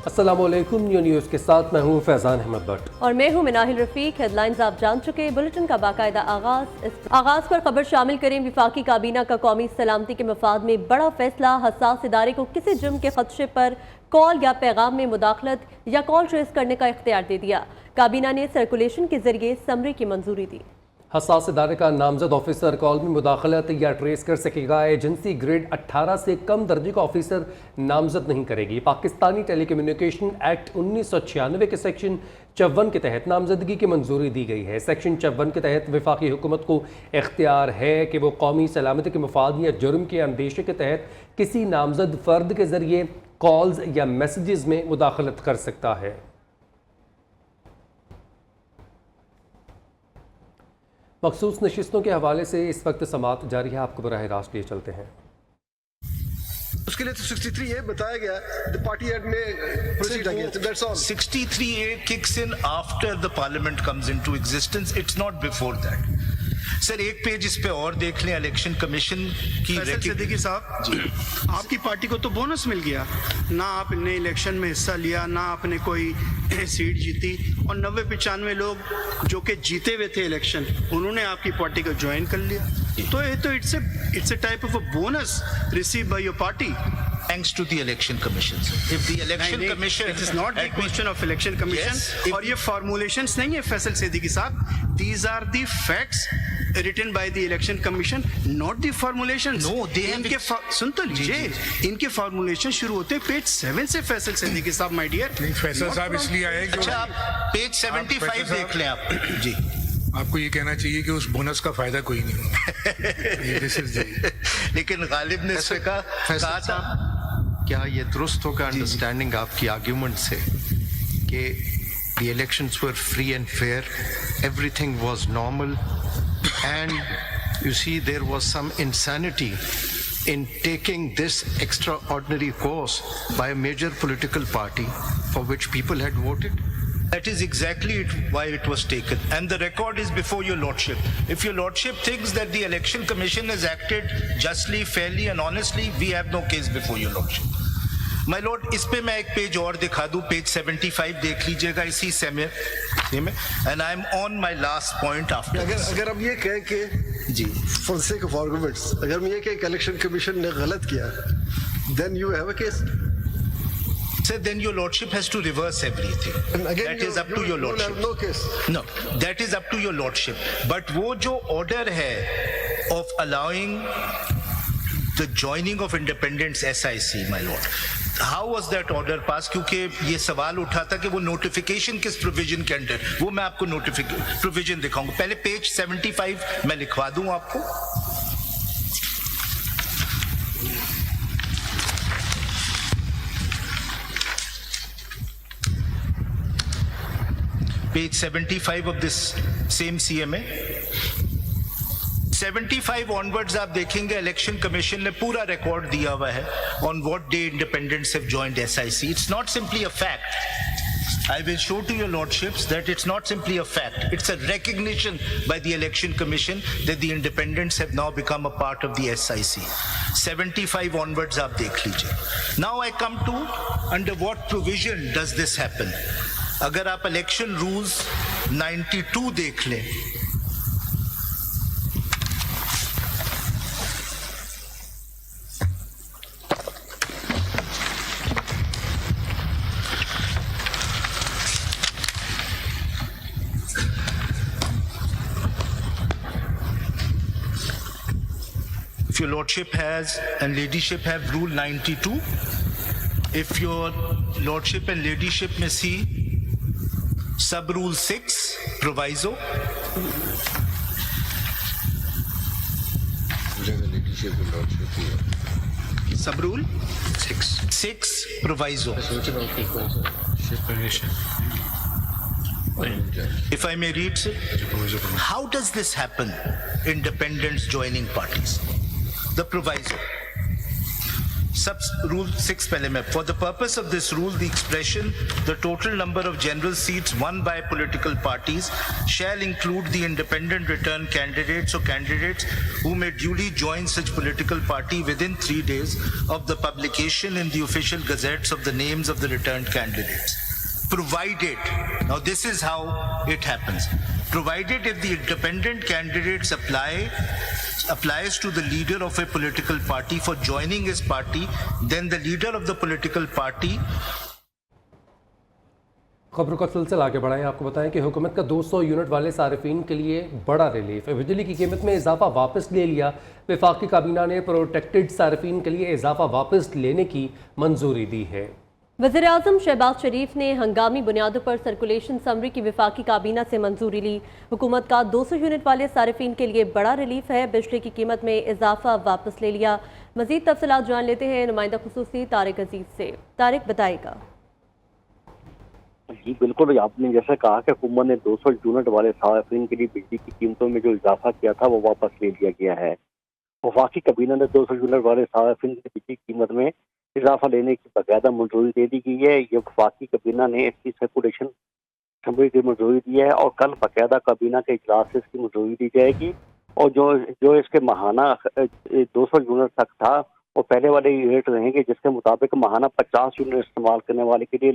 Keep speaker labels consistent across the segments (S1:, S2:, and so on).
S1: अस्सलामुअलैकुम, new news के साथ मैं हूँ फैज़ान अहमद भट्ट
S2: और मैं हूँ मिनाहिल रफ़ीक। हेडलाइंस आप जान चुके। बुलेटिन का बाकायदा आगाज़ पर खबर शामिल करें। विफाकी काबीना का कौमी सलामती के मफाद में बड़ा फैसला। हसास इदारे को किसी जुर्म के खदशे पर कॉल या पैगाम में मुदाखलत या कॉल ट्रेस करने का इख्तियार दे दिया। काबीना ने सर्कुलेशन के जरिए समरी की मंजूरी दी।
S1: हसास इदारे का नामजद ऑफिसर कॉल में मुदाखलत या ट्रेस कर सकेगा। एजेंसी ग्रेड 18 से कम दर्जे का ऑफिसर नामजद नहीं करेगी। पाकिस्तानी टेलीकम्युनिकेशन एक्ट 1996 के सेक्शन 54 के तहत नामजदगी की मंजूरी दी गई है। सेक्शन 54 के तहत वफाकी हुकूमत को इख्तियार है कि वो कौमी सलामती के मफाद या जुर्म के अंदेशे के तहत किसी नामजद फ़र्द के ज़रिए कॉल्स या मैसेजेस में मुदाखलत कर सकता है। मखसूस नशिस्तों के हवाले से इस वक्त समात जारी है। आपको बराह रास्त लिए चलते हैं।
S3: उसके लिए तो 63A बताया गया, द पार्टी एक्ट में proceed against, that's all.
S4: 63A kicks in after the parliament comes into existence, it's not before that. Sir एक पेज इस पे और देख लें, इलेक्शन कमीशन की।
S5: सिद्दीकी साहब, आपकी पार्टी को तो बोनस मिल गया ना, आपने इलेक्शन में हिस्सा लिया ना आपने कोई सीट जीती, और 90-95 लोग जो कि जीते हुए थे इलेक्शन उन्होंने आपकी पार्टी को ज्वाइन कर लिया। तो ये तो it's a type of a bonus receive by your party
S4: thanks to the election commission. If the election commission,
S5: it is not the question of election commission, और ये formulations नहीं है फैसल सिद्दीकी साहब, these are the facts written by the election commission, not the formulations.
S4: No, they have
S5: सुन तो लीजिए, इनके formulation शुरू होते हैं पेज 7 से फैसल सिद्दीकी साहब, माय डियर।
S6: फैसल साहब इसलिए आए कि
S4: अच्छा आप पेज 75 देख लें आप जी।
S6: आपको ये कहना चाहिए कि उस बोनस का फायदा कोई नहीं हुआ।
S4: लेकिन गालिब ने इससे कहा था,
S7: क्या ये दुरुस्त होगा अंडरस्टैंडिंग आपकी आर्ग्यूमेंट से कि the elections were free and fair, everything was normal, and you see there was some insanity in taking this extraordinary course by a major political party for which people had voted?
S4: That is exactly why it was taken, and the record is before your lordship. If your lordship thinks that the election commission has acted justly, fairly and honestly, we have no case before your lordship. My lord, इस पे मैं एक page और दिखा दूं, page 75 देख लीजिएगा इसी सेमेर में, and I am on my last point after
S3: अगर हम ये कहें कि
S4: जी
S3: for the sake of arguments, अगर हम ये कहें कि इलेक्शन कमीशन ने गलत किया, then you have a case.
S4: Sir, then your lordship has to reverse everything.
S3: And again,
S4: that is up to your lordship.
S3: You have no case.
S4: No, that is up to your lordship. But वो जो order है of allowing the joining of independents SIC, my lord, how was that order passed? क्योंकि ये सवाल उठा था कि वो नोटिफिकेशन किस प्रोविजन के अंडर, वो मैं आपको प्रोविजन दिखाऊंगा। पहले पेज 75 मैं लिखवा दूं आपको। Page 75 of this same CMA. 75 onwards आप देखेंगे इलेक्शन कमीशन ने पूरा रिकॉर्ड दिया हुआ है on what day independents have joined SIC. It's not simply a fact. I will show to your lordships that it's not simply a fact. It's a recognition by the election commission that the independents have now become a part of the SIC. 75 onwards आप देख लीजिए. Now I come to under what provision does this happen? अगर आप election rules 92 देख लें, if your lordship has and ladyship have rule 92, if your lordship and ladyship may see sub rule 6 proviso,
S5: सब rule
S4: 6 proviso. If I may read, sir, how does this happen? Independents joining parties. The proviso. Rule 6 पहले में, for the purpose of this rule, the expression the total number of general seats won by political parties shall include the independent return candidates or candidates who may duly join such political party within 3 days of the publication in the official gazettes of the names of the returned candidates. Provided, now this is how it happens, provided if the independent candidates applies to the leader of a political party for joining his party, then the leader of the political party.
S1: खबरों का सिलसिला आगे बढ़ाएं। आपको बताएं कि हुकूमत का 200 यूनिट वाले सारिफीन के लिए बड़ा रिलीफ। बिजली की कीमत में इजाफा वापस ले लिया। वफाकी काबीना ने प्रोटेक्टेड सारिफीन के लिए इजाफा वापस लेने की मंजूरी दी है।
S2: वज़ीर-ए-आज़म शहबाज शरीफ ने हंगामी बुनियादों पर सर्कुलेशन समरी की वफाकी काबीना से मंजूरी ली। हुकूमत का 200 यूनिट वाले सारिफीन के लिए बड़ा रिलीफ है। बिजली की कीमत में इजाफा वापस ले लिया। मजीद तफसीलात जान लेते हैं नुमाइंदा खुसूसी तारिक अजीज से। तारिक बताएगा।
S8: जी बिल्कुल, आपने जैसा कहा कि हुकूमत ने 200 यूनिट वाले सारिफीन के लिए बिजली की कीमतों में जो इजाफा किया था वो वापस ले लिया गया है। वफाकी काबीना ने 200 यूनिट वाले सारिफीन की बिजली की कीमत में इजाफा लेने की बाकायदा मंजूरी दे दी गई है। ये वफाकी काबीना ने इसकी सर्कुलेशन समरी की मंजूरी दी है और कल बाकायदा काबीना के इजलास से इसकी मंजूरी दी जाएगी। और जो इसके माहाना 200 यूनिट तक था वो पहले वाले रेट रहेंगे, जिसके मुताबिक माहाना 50 यूनिट इस्तेमाल करने वाले के लिए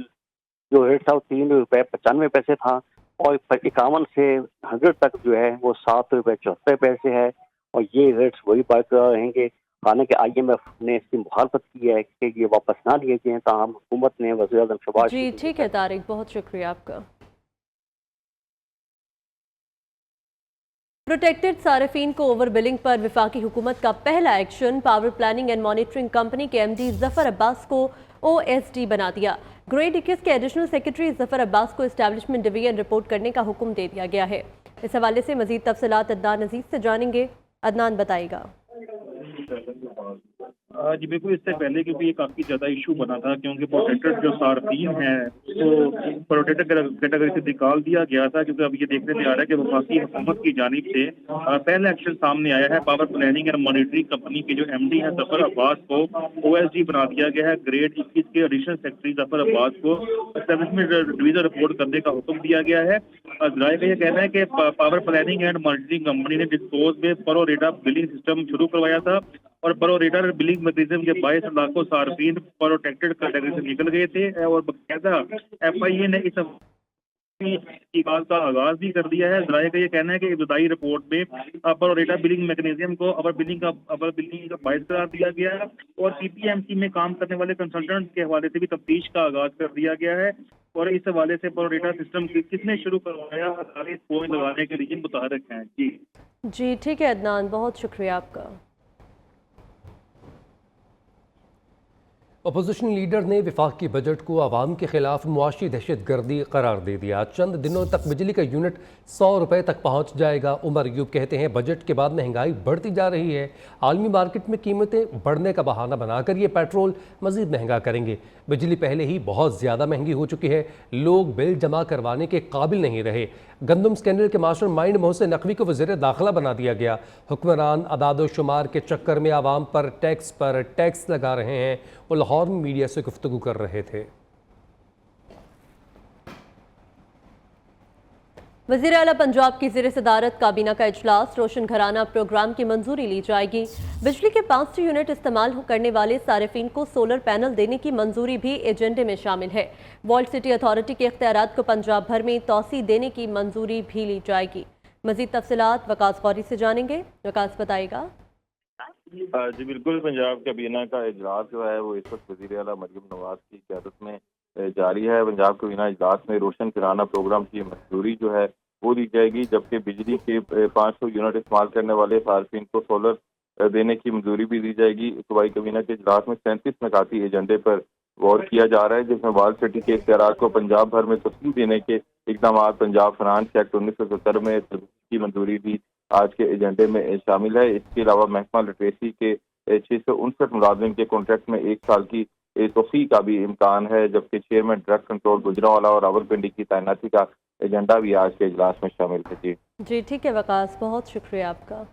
S8: जो रेट था वो ₹3.95 था और 51 से 100 तक जो है वो ₹7.74 है और ये रेट्स वही बरकरार रहेंगे। हालांकि IMF ने इसकी मुखालफत की है कि ये वापस ना लिए जाएं, ताहम हुकूमत ने वज़ीर-ए-आज़म शहबाज।
S2: जी ठीक है तारिक, बहुत शुक्रिया आपका। प्रोटेक्टेड सारिफीन को ओवर बिलिंग पर वफाकी हुकूमत का पहला action. Power planning and monitoring company के MD जफर अब्बास को OSD बना दिया। ग्रेड 21 के एडिशनल सेक्रेटरी जफर अब्बास को एस्टैब्लिशमेंट डिवीजन रिपोर्ट करने का हुक्म दे दिया गया है। इस हवाले से मजीद तफसीलात अदनान अजीज से जानेंगे। अदनान बताएगा।
S9: जी बिल्कुल, इससे पहले क्योंकि ये काफ़ी ज़्यादा इशू बना था, क्योंकि प्रोटेक्टेड जो सार्फिन हैं तो प्रोटेक्टेड कैटेगरी से निकाल दिया गया था, क्योंकि अब ये देखने में आ रहा है कि वफाकी हुकूमत की जानिब से पहला एक्शन सामने आया है। Power planning and monitoring company के जो MD हैं जफर अब्बास को OSD बना दिया गया है। ग्रेड 21 के एडिशनल सेक्रेटरी जफर अब्बास को एस्टैब्लिशमेंट डिवीजन रिपोर्ट करने का हुक्म दिया गया है। जराये का यह कहना है कि power planning and monitoring company ने डिस्पोज में प्रो रेटा बिलिंग सिस्टम शुरू करवाया था और प्रो रेटा बिलिंग मैकेनिज्म के 22 लाखों सार्फिन प्रोटेक्टेड कैटेगरी से निकल गए थे और बाकायदा FIA ने इस की बात का आगाज भी कर दिया है। जराये का ये कहना है कि इब्तदाई रिपोर्ट में प्रो रेटा बिलिंग मैकेनिज्म को अबर बिलिंग का बायस करार दिया गया है और PPMC में काम करने वाले कंसल्टेंट के हवाले से भी तफ्तीश का आगाज कर दिया गया है और इस हवाले से प्रो रेटा सिस्टम किसने शुरू करवाया, पॉइंट लगाने के लिए मुतहरक हैं। जी
S2: ठीक है अदनान, बहुत शुक्रिया आपका।
S1: अपोजिशन लीडर ने वफाकी बजट को आवाम के खिलाफ मुआशी दहशतगर्दी करार दे दिया। चंद दिनों तक बिजली का यूनिट 100 रुपये तक पहुंच जाएगा। उमर अयूब कहते हैं बजट के बाद महंगाई बढ़ती जा रही है। आलमी मार्केट में कीमतें बढ़ने का बहाना बनाकर ये पेट्रोल मजीद महंगा करेंगे। बिजली पहले ही बहुत ज़्यादा महंगी हो चुकी है, लोग बिल जमा करवाने के काबिल नहीं रहे। गंदम स्कैंडल के मास्टरमाइंड मोहसिन नकवी को वज़ीर दाखिला बना दिया गया। हुक्मरान अदाद-ओ-शुमार के चक्कर में आवाम पर टैक्स लगा रहे हैं। वो लाहौर में मीडिया से गुफ्तगू कर रहे थे।
S2: वज़ीर आला पंजाब की ज़ेर सदारत काबीना का इजलास। रोशन घराना प्रोग्राम की मंजूरी ली जाएगी। बिजली के 500 यूनिट इस्तेमाल करने वाले सारिफीन को सोलर पैनल देने की मंजूरी भी एजेंडे में शामिल है। वर्ल्ड सिटी अथॉरिटी के इख्तियारात को पंजाब भर में तौसी देने की मंजूरी भी ली जाएगी। मजीद तफसीलात वकास गौरी से जानेंगे। वकास बताएगा।
S10: जी बिल्कुल, पंजाब काबीना का इजलास जो है वो इस वक्त वज़ीर आला मरियम नवाज की क़यादत में जारी है। पंजाब काबीना इजलास में रोशन घराना प्रोग्राम की मंजूरी जो है वो दी जाएगी, जबकि बिजली के 500 यूनिट इस्तेमाल करने वाले सार्फिन को सोलर देने की मंजूरी भी दी जाएगी। सूबाई काबीना के इजलास में 37 निकाती एजेंडे पर गौर किया जा रहा है, जिसमें वर्ल्ड सिटी के इख्तियारात को पंजाब भर में तस्लीम देने के इकदाम पंजाब फाइनेंस एक्ट 1970 में की मंजूरी भी आज के एजेंडे में शामिल है। इसके अलावा महकमा लिटरेसी के 659 मुलाजिम के कॉन्ट्रैक्ट में 1 साल की तोफ़ी का भी इम्कान है, जबकि चेयरमैन ड्रग कंट्रोल गुजरांवाला और रावलपिंडी की तैनाती का एजेंडा भी आज के इजलास में शामिल है। जी
S2: ठीक है वकास, बहुत शुक्रिया आपका।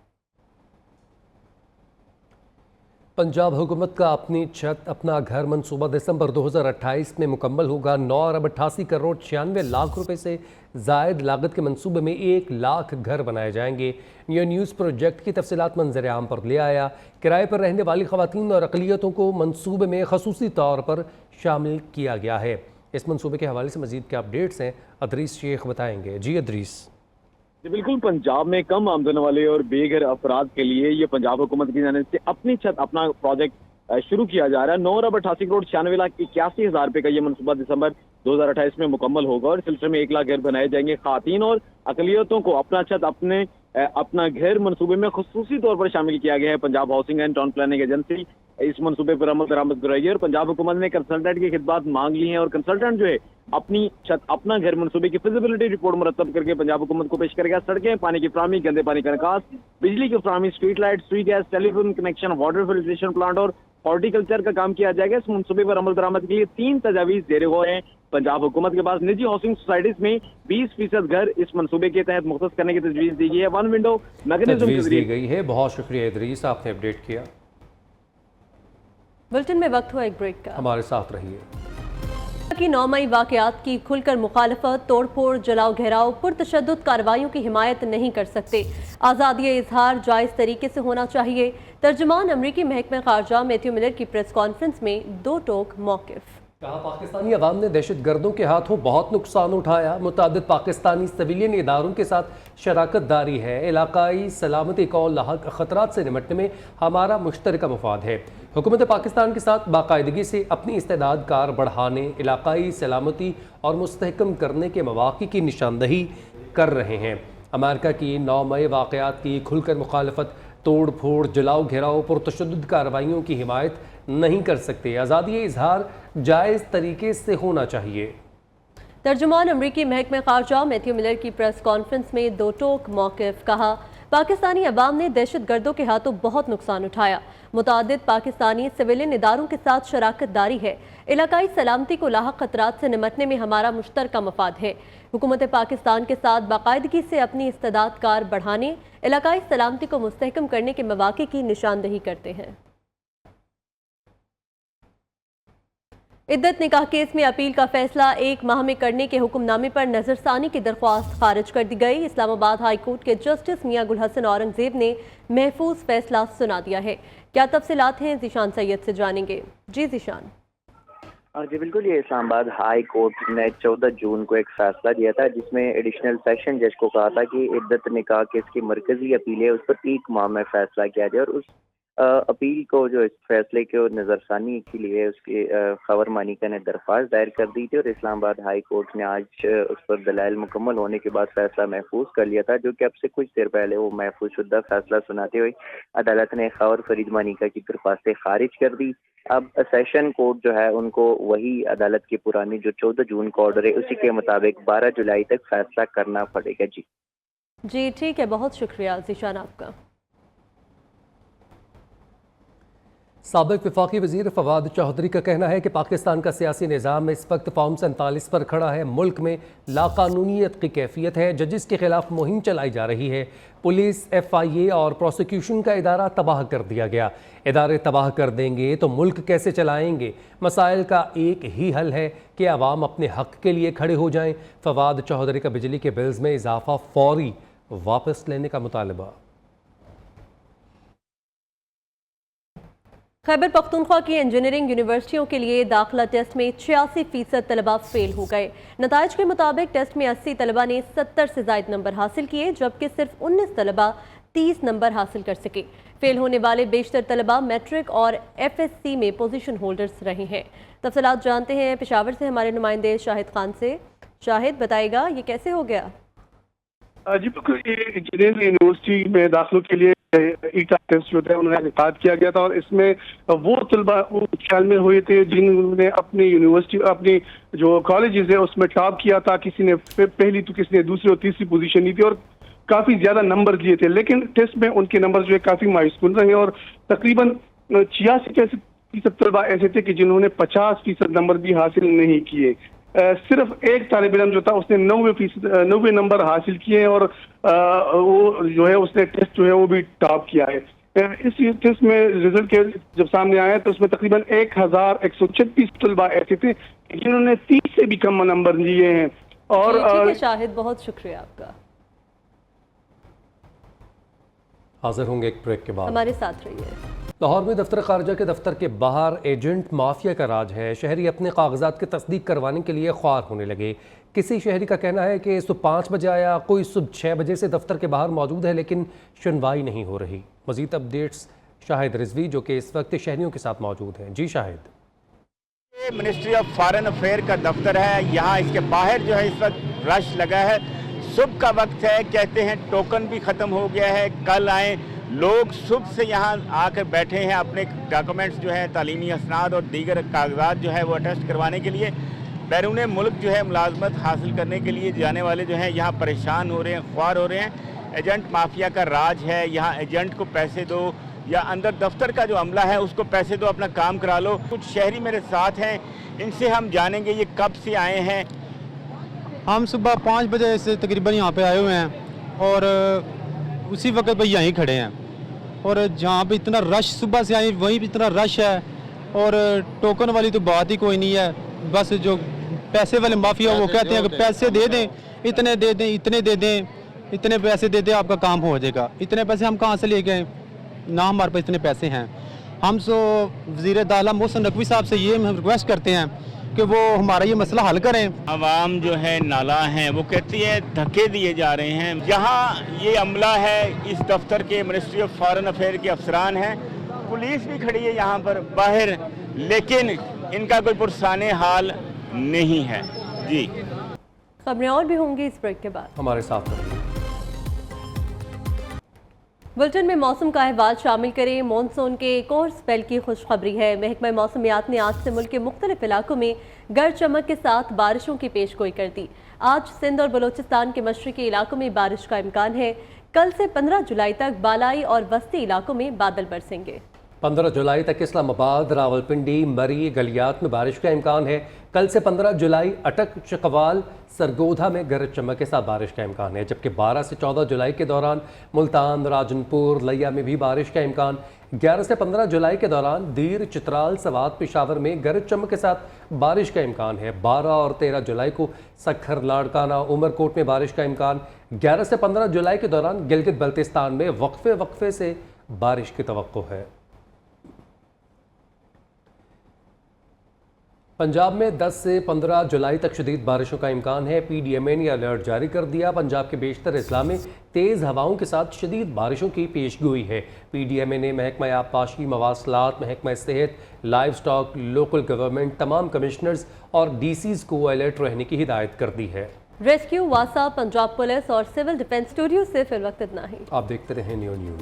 S1: पंजाब हुकूमत का अपनी छत अपना घर मंसूबा दिसंबर 2028 में मुकम्मल होगा। 9 अरब 88 करोड़ 96 लाख रुपए से जायद लागत के मंसूबे में 1 लाख घर बनाए जाएंगे। यह न्यूज़ प्रोजेक्ट की तफसीलात मंजर आम पर ले आया। किराए पर रहने वाली खवातीन और अक़लियतों को मंसूबे में खसूसी तौर पर शामिल किया गया है। इस मंसूबे के हवाले से मजीद क्या अपडेट्स हैं, अदरीस शेख बताएंगे। जी अदरीस।
S11: बिल्कुल, पंजाब में कम आमदन वाले और बेघर अफराद के लिए ये पंजाब हुकूमत की जानिब से अपनी छत अपना प्रोजेक्ट शुरू किया जा रहा है। 9 अरब 88 करोड़ 96 लाख 81 हज़ार रुपए का ये मनसूबा दिसंबर 2028 में मुकम्मल होगा और इस सिलसिले में 1 लाख घर बनाए जाएंगे। खातीन और अक़लियतों को अपना छत अपना घर मनसूबे में खुसूसी तौर पर शामिल किया गया है। Punjab housing and town planning agency इस मनसूबे पर अमल दरामद कराएगी और पंजाब हुकूमत ने कंसल्टेंट की खिदमत मांग ली है और कंसल्टेंट जो है अपनी छत अपना घर मनसूबे की फिजिबिलिटी रिपोर्ट मुरतब करके पंजाब हुकूमत को पेश करेगा। सड़कें, पानी की फराहमी, गंदे पानी का निकास, बिजली की फराहमी, स्ट्रीट लाइट, सुई gas, telephone connection, water filtration plant और हॉर्टिकल्चर का काम किया जाएगा। इस मनसूबे पर अमल दरामद के लिए 3 तजावीज दे रहे हैं पंजाब हुकूमत के पास। निजी हाउसिंग सोसाइटीज में 20% घर इस मनसूबे के तहत मुख्तस करने की तजवीज दी गई है। 1 विंडो मैकेनिज्म
S1: दी गई है। बहुत शुक्रिया इदरीस, आपने अपडेट किया।
S2: बुलेटिन में वक्त हुआ एक ब्रेक का,
S1: हमारे साथ रहिए।
S2: कि 9 मई वाकयात की खुलकर मुखालफत, तोड़फोड़, जलाओ घेराव, पुरतशद्दुद कार्रवाइयों की हिमायत नहीं कर सकते। आज़ादी इजहार जायज़ तरीके से होना चाहिए। तर्जुमान अमरीकी महकमा ख़ारजा मैथ्यू मिलर की प्रेस कॉन्फ्रेंस में दो टोक मौक़िफ़।
S1: कहा, पाकिस्तानी अवाम ने दहशत गर्दों के हाथों बहुत नुकसान उठाया। मुतअद्दिद पाकिस्तानी सिविलियन इदारों के साथ शराकत दारी है। इलाकाई सलामती को लाहक ख़तरात से निपटने में हमारा मुश्तरका मफाद है। हुकूमत पाकिस्तान के साथ बाकायदगी से अपनी इस्तेदाद कार बढ़ाने, इलाकाई सलामती और मुस्तहकम करने के मौक़े की निशानदही कर रहे हैं। अमेरिका की 9 मई वाक़यात की खुलकर मुखालफत, तोड़ फोड़, जलाओ घेराव, पुरतशद्दुद कार्रवाइयों की हिमायत नहीं कर सकते। आज़ादी इजहार जायज़ तरीके से होना चाहिए।
S2: तर्जुमान अमरीकी महकमा ख़ारजा मैथ्यू मिलर की प्रेस कॉन्फ्रेंस में दो टोक मौक़िफ़। कहा, पाकिस्तानी अवाम ने दहशत गर्दों के हाथों बहुत नुकसान उठाया। मुतअद्दिद पाकिस्तानी सिविलियन इदारों के साथ शराकत दारी है। इलाकाई सलामती को लाहक खतरात से निपटने में हमारा मुश्तरका मफाद है। हुकूमत पाकिस्तान के साथ बाकायदगी से अपनी इस्तेदाद कार बढ़ाने, इलाकाई सलामती को मुस्तहकम करने के मौक़े की निशानदही करते हैं। इद्दत निकाह केस में अपील का फैसला 1 माह में करने के हुक्मनामे पर नजरसानी की दरख्वास्त खारिज कर दी गई। इस्लामाबाद हाई कोर्ट के जस्टिस मियां गुल हसन औरंगजेब ने महफूज फैसला सुना दिया है। क्या तफसीलात हैं, जीशान सैयद से जानेंगे। जी जीशान।
S12: जी बिल्कुल, ये इस्लामाबाद हाई कोर्ट ने 14 जून को एक फैसला दिया था जिसमें एडिशनल सेशन जज को कहा था कि इद्दत निकाह केस की मरकजी अपील है उस पर 1 माह में फैसला किया जाए और उस अपील को जो इस फैसले के नज़रसानी के लिए उसकी खबर मानिका ने दरख्वास्त दायर कर दी थी और इस्लामाबाद हाई कोर्ट ने आज उस पर दलाइल मुकम्मल होने के बाद फैसला महफूज कर लिया था, जो कि अब से कुछ देर पहले वो महफूज शुदा फैसला सुनाते हुए अदालत ने खबर फरीद मानिका की दरख्वास्तें खारिज कर दी। अब सेशन कोर्ट जो है उनको वही अदालत की पुरानी जो 14 जून का ऑर्डर है उसी के मुताबिक 12 जुलाई तक फैसला करना पड़ेगा।
S2: जी ठीक है, बहुत शुक्रिया जीशान आपका।
S1: साबिक वफाकी वज़ीर फवाद चौधरी का कहना है कि पाकिस्तान का सियासी निज़ाम इस वक्त फॉर्म 47 पर खड़ा है। मुल्क में लाकानूनियत की कैफियत है। जजिस के खिलाफ मुहिम चलाई जा रही है। पुलिस, FIA और प्रोसिक्यूशन का इदारा तबाह कर दिया गया। इदारे तबाह कर देंगे तो मुल्क कैसे चलाएंगे? मसाइल का एक ही हल है कि आवाम अपने हक के लिए खड़े हो जाएं। फवाद चौधरी का बिजली के बिल्स में इजाफा फौरी वापस लेने का मुतालबा।
S2: खैबर पख्तूनख्वा की इंजीनियरिंग यूनिवर्सिटियों के लिए दाखिला टेस्ट में 86% तलबा फेल हो गए। नताइज के मुताबिक टेस्ट में 80 तलबा ने 70 से ज़ायद नंबर हासिल किए, जबकि सिर्फ 19 तलबा 30 नंबर हासिल कर सके। फेल होने वाले बेशतर तलबा मैट्रिक और FSC में पोजीशन होल्डर्स रहे हैं। तफसीलात जानते हैं पेशावर से हमारे नुमाइंदे शाहिद खान से। शाहिद, बताएगा ये कैसे हो गया?
S13: जी बिल्कुल, ये इंजीनियरिंग यूनिवर्सिटी में दाखिलों के लिए ईटा टेस्ट जो था उन्होंने इनेकाद किया गया था और इसमें वो तलबा ख्याल में हुए थे जिन्होंने अपनी यूनिवर्सिटी अपनी जो कॉलेजेस है उसमें टॉप किया था। किसी ने पहली तो किसी ने दूसरी और तीसरी पोजीशन ली थी और काफी ज्यादा नंबर लिए थे, लेकिन टेस्ट में उनके नंबर जो है काफी मायूसकुन रहे और तकरीबन 86% तलबा ऐसे थे कि जिन्होंने 50% नंबर भी हासिल नहीं किए। सिर्फ एक तालिब इल्म जो था उसने 90 नंबर हासिल किए और वो जो है उसने टेस्ट जो है वो भी टॉप किया है। इस टेस्ट में रिजल्ट के जब सामने आया तो उसमें तकरीबन 1136 तलबा ऐसे थे जिन्होंने 30 से भी कम नंबर लिए हैं। और
S2: ठीक है शाहिद, बहुत शुक्रिया आपका।
S1: हाजिर होंगे एक ब्रेक के बाद,
S2: हमारे साथ रहिए।
S1: लाहौर में दफ्तर खारजा के दफ्तर के बाहर एजेंट माफिया का राज है। शहरी अपने कागजात की तस्दीक करवाने के लिए ख्वार होने लगे। किसी शहरी का कहना है कि सुबह 5 बजे आया, कोई सुबह 6 बजे से दफ्तर के बाहर मौजूद है, लेकिन सुनवाई नहीं हो रही। मजीद अपडेट्स शाहिद रिजवी जो कि इस वक्त शहरियों के साथ मौजूद हैं। जी Shahid.
S14: Ministry of foreign affair का दफ्तर है, यहाँ इसके बाहर जो है इस वक्त रश लगा है। सुबह का वक्त है, कहते हैं टोकन भी ख़त्म हो गया है, कल आए। लोग सुबह से यहाँ आकर बैठे हैं अपने डॉक्यूमेंट्स जो है, तालीमी असनाद और दीगर कागजात जो है वो अटेस्ट करवाने के लिए। बैरून मुल्क जो है मुलाजमत हासिल करने के लिए जाने वाले जो हैं यहाँ परेशान हो रहे हैं, ख्वार हो रहे हैं। एजेंट माफिया का राज है, यहाँ एजेंट को पैसे दो या अंदर दफ्तर का जो अमला है उसको पैसे दो, अपना काम करा लो। कुछ शहरी मेरे साथ हैं, इनसे हम जानेंगे ये कब से आए हैं।
S15: हम सुबह 5 बजे से तकरीबन यहाँ पे आए हुए हैं और उसी वक्त भाई यहीं खड़े हैं। और जहाँ पे इतना रश सुबह से आए वहीं पे इतना रश है और टोकन वाली तो बात ही कोई नहीं है। बस जो पैसे वाले माफिया वो कहते हैं कि पैसे दे दें, इतने दे दें, इतने दे दें, इतने पैसे दे दें, आपका काम हो जाएगा। इतने पैसे हम कहाँ से ले गए, ना हमारे पास इतने पैसे हैं। हम वज़ीर दाखिला मोहसिन नकवी साहब से ये हम रिक्वेस्ट करते हैं कि वो हमारा ये मसला हल करें।
S14: आवाम जो है नाला हैं, वो कहती है धक्के दिए जा रहे हैं। यहाँ ये अमला है, इस दफ्तर के मिनिस्ट्री ऑफ फॉरेन अफेयर के अफसरान हैं, पुलिस भी खड़ी है यहाँ पर बाहर, लेकिन इनका कोई पुरसाने हाल नहीं है। जी,
S2: खबरें और भी होंगी इस ब्रेक के बाद,
S1: हमारे साथ रहिए।
S2: बुलेटिन में मौसम का अहवाल शामिल करें। मॉनसून के एक और स्पेल की खुशखबरी है। महकमा मौसमियात ने आज से मुल्क के मुख्तलिफ इलाकों में गरज चमक के साथ बारिशों की पेशगोई कर दी। आज सिंध और बलोचिस्तान के मशरकी इलाकों में बारिश का इम्कान है। कल से 15 जुलाई तक बालाई और वस्ती इलाकों में बादल बरसेंगे।
S1: 15 जुलाई तक इस्लामाबाद, रावलपिंडी, मरी, गलियात में बारिश का इम्कान है। कल से 15 जुलाई अटक, चकवाल, सरगोधा में गरज चमक के साथ बारिश का इम्कान है, जबकि 12 से 14 जुलाई के दौरान मुल्तान, राजनपुर, लिया में भी बारिश का इम्कान। 11 से 15 जुलाई के दौरान दीर, चित्राल, सवात, पेशावर में गरज चमक के साथ बारिश का इम्कान है। 12 और 13 जुलाई को सखर, लाड़काना, उमरकोट में बारिश का इम्कान। 11 से 15 जुलाई के दौरान गिलगित बल्तिस्तान में वक्फे से बारिश की तवक्को है। पंजाब में 10 से 15 जुलाई तक शदीद बारिशों का इम्कान है। PDMA ने अलर्ट जारी कर दिया। पंजाब के बेशतर अजला में तेज़ हवाओं के साथ शदीद बारिशों की पेशगोई है। PDMA ने महकमा आबपाशी, मवासलात, महकमा सेहत, लाइव स्टॉक, लोकल गवर्नमेंट, तमाम कमिश्नर्स और DCs को अलर्ट रहने की हिदायत कर दी है।
S2: रेस्क्यू, वासा, पंजाब पुलिस और सिविल डिफेंस स्टूडियो से फिर वक्त इतना ही।
S1: आप देखते रहें न्यू न्यूज़।